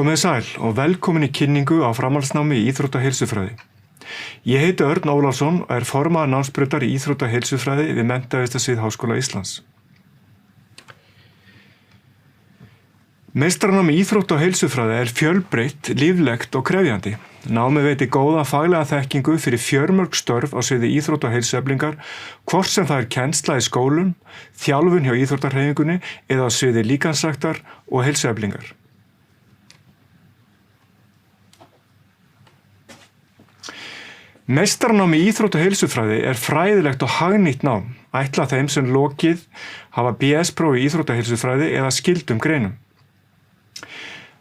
Komið sæl og velkomin í kynningu á framhaldsnámi í íþrótta- og heilsufræði. Ég heiti Örn Ólafsson og formaður námsbrautar í íþrótta- og heilsufræði við Menntavísindasvið Háskóla Íslands. Meistaranám í íþrótta- og heilsufræði fjölbreytt, líflegt og krefjandi. Námið veitir góða faglega þekkingu fyrir fjölmörg störf á sviði íþrótta- og heilsueflingar, hvort sem það kennsla í skólum, þjálfun hjá íþróttahreyfingunni eða á sviði líkamsræktar og heilsueflingar. Meistaranám í íþrótta- og heilsufræði fræðilegt og hagnýtt nám, ætlað þeim sem lokið hafa BS-próf í íþrótta- og heilsufræði eða skyldum greinum.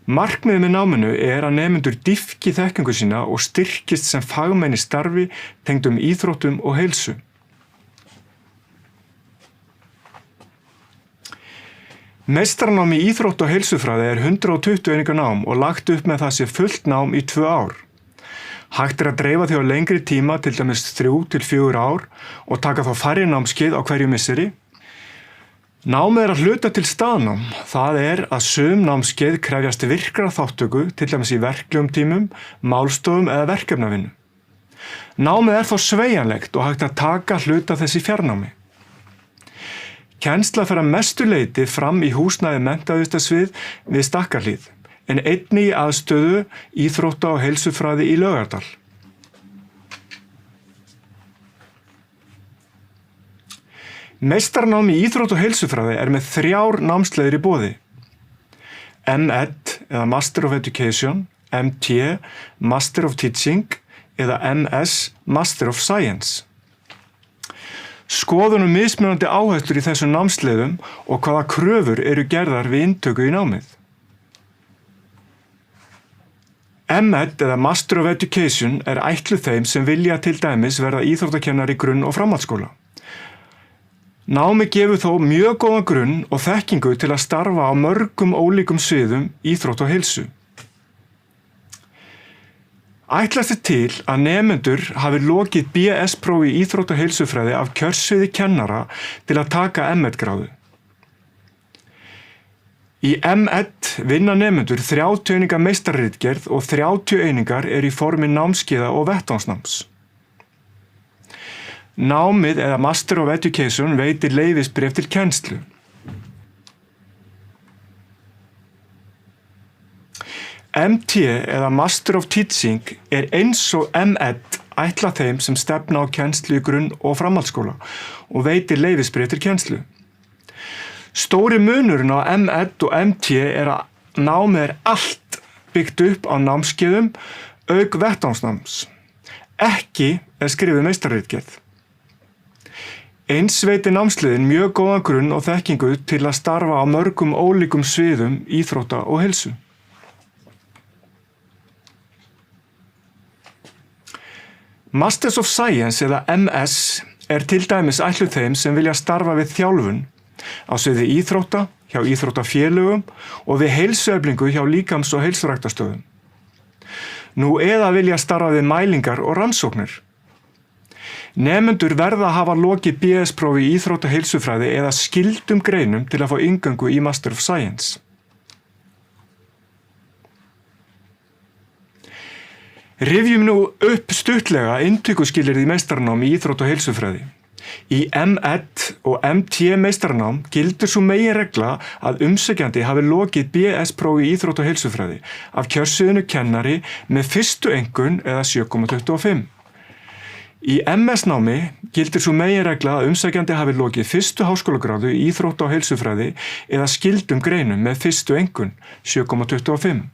Markmiðið með náminu að nemendur dýpki þekkingu sína og styrkist sem fagmenn í starfi tengdum íþróttum og heilsu. Meistaranám í íþrótta- og heilsufræði 120 eininga nám og lagt upp með það sé fullt nám í 2 ár. Hægt að dreifa því á lengri tíma, til dæmis 3 til 4 ár, og taka þá færri námskeið á hverju misseri. Námið að hluta til staðnám, það að sum námskeið krefjast virkra þáttöku, til dæmis í verklegum tímum, málstofum eða verkefnavinnu. Námið þó sveigjanlegt og hægt að taka hluta þess í fjarnámi. Kennsla fer að mestu leyti fram í húsnæði Menntavísindasvið við Stakkahlíð, en einnig í aðstöðu íþrótta- og heilsufræði í Laugardal. Meistaranám í íþrótta- og heilsufræði með 3 námsleiðir í boði. M.Ed eða Master of Education, M.T. Master of Teaching eða M.S. Master of Science. Skoðunum mismunandi áherslur í þessum námsleiðum og hvaða kröfur gerðar við inntöku í námið. M.Ed eða Master of Education ætluð þeim sem vilja til dæmis verða íþróttakennari í grunn- og framhaldsskóla. Námið gefur þó mjög góðan grunn og þekkingu til að starfa á mörgum ólíkum sviðum íþrótt og heilsu. Ætlast til að nemendur hafi lokið BS-prófi í íþrótta- og heilsufræði af kjörsviði kennara til að taka M.Ed gráðu. Í M.Ed vinna nemendur 30 eininga meistararitgerð og 30 einingar í formi námskeiða og vettvangsnáms. Námið eða Master of Education veitir leyfisbréf til kennslu. M.T. eða Master of Teaching eins og M.Ed ætlað þeim sem stefna á kennslu í grunn- og framhaldsskóla og veitir leyfisbréf til kennslu. Stóri munurinn á M.Ed og M.T. að námið allt byggt upp á námskeiðum auk vettvangsnáms. Ekki skrifuð meistararitgerð. Eins veitir námsleiðin mjög góðan grunn og þekkingu til að starfa á mörgum ólíkum sviðum íþrótta og heilsu. Masters of Science eða MS til dæmis ætluð þeim sem vilja starfa við þjálfun á sviði íþrótta, hjá íþróttafélögum og við heilsueflingu hjá líkams- og heilsuræktarstöðum. Nú eða vilja starfa við mælingar og rannsóknir. Nemendur verða að hafa lokið BS-prófi í íþrótta- og heilsufræði eða skyldum greinum til að fá inngöngu í Master of Science. Rifjum nú upp stuttlega inntökuskilyrði í meistaranám í íþrótta- og heilsufræði. Í M.Ed og M.T. meistaranám gildir sú meginregla að umsækjandi hafi lokið BS-prófi í íþrótta- og heilsufræði af kjörsviðinu kennari með fyrstu einkunn eða 7,25. Í MS-námi gildir sú meginregla að umsækjandi hafi lokið fyrstu háskólagráðu í íþrótta- og heilsufræði eða skyldum greinum með fyrstu einkunn 7,25.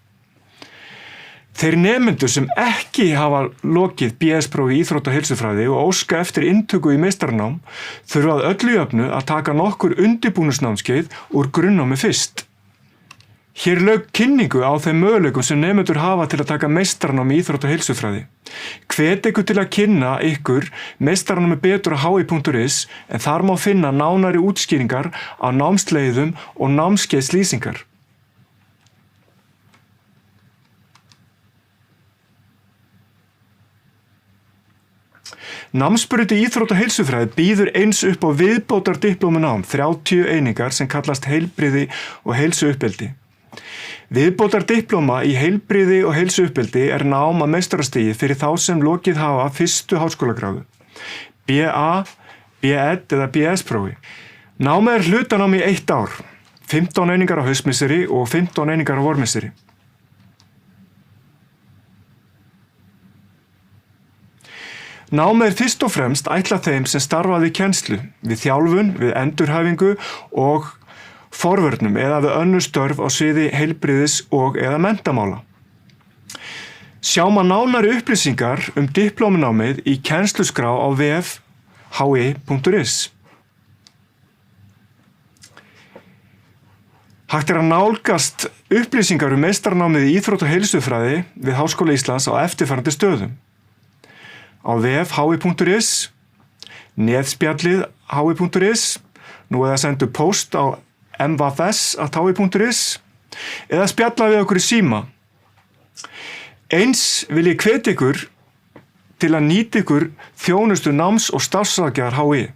Þeir nemendur sem ekki hafa lokið BS-prófi í íþrótta- og heilsufræði og óska eftir inntöku í meistaranám þurfa að öllu jöfnu að taka nokkur undirbúningsnámskeið úr grunnnámi fyrst. Hér lauk kynningu á þeim möguleikum sem nemendur hafa til að taka meistaranám í íþrótta- og heilsufræði. Hvet ykkur til að kynna ykkur meistaranámi betur á hi.is en þar má finna nánari útskýringar á námsleiðum og námskeiðslýsingar. Námsbraut í íþrótta- og heilsufræði býður eins upp á viðbótardiplómunám 30 einingar sem kallast heilbrigði og heilsuuppeldi. Viðbótar diplóma í heilbrigði og heilsuuppeldi nám að meistarastigi fyrir þá sem lokið hafa fyrstu háskólagráðu, BA, B.Ed eða BS-prófi. Námið hlutanám í 1 ár, 15 einingar á haustmisseri og 15 einingar á vormisseri. Námið fyrst og fremst ætlað þeim sem starfað við kennslu, við þjálfun, við endurhæfingu og forvörnum eða við önnur störf á sviði heilbrigðis og eða menntamála. Sjá má nánari upplýsingar diplómunámið í kennsluskrá á vef hi.is. Hægt að nálgast upplýsingar meistaranámið í íþrótt- og heilsufræði við Háskóla Íslands á eftirfarandi stöðum. Á vef hi.is, netspjallið hi.is, nú eða sendu post á mvfs@hi.is eða spjalla við okkur í síma. Eins vil ég hvetja ykkur til að nýta ykkur þjónustu náms- og starfsráðgjafar HÍ.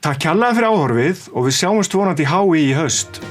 Takk kærlega fyrir áhorfið og við sjáumst vonandi í HÍ í haust.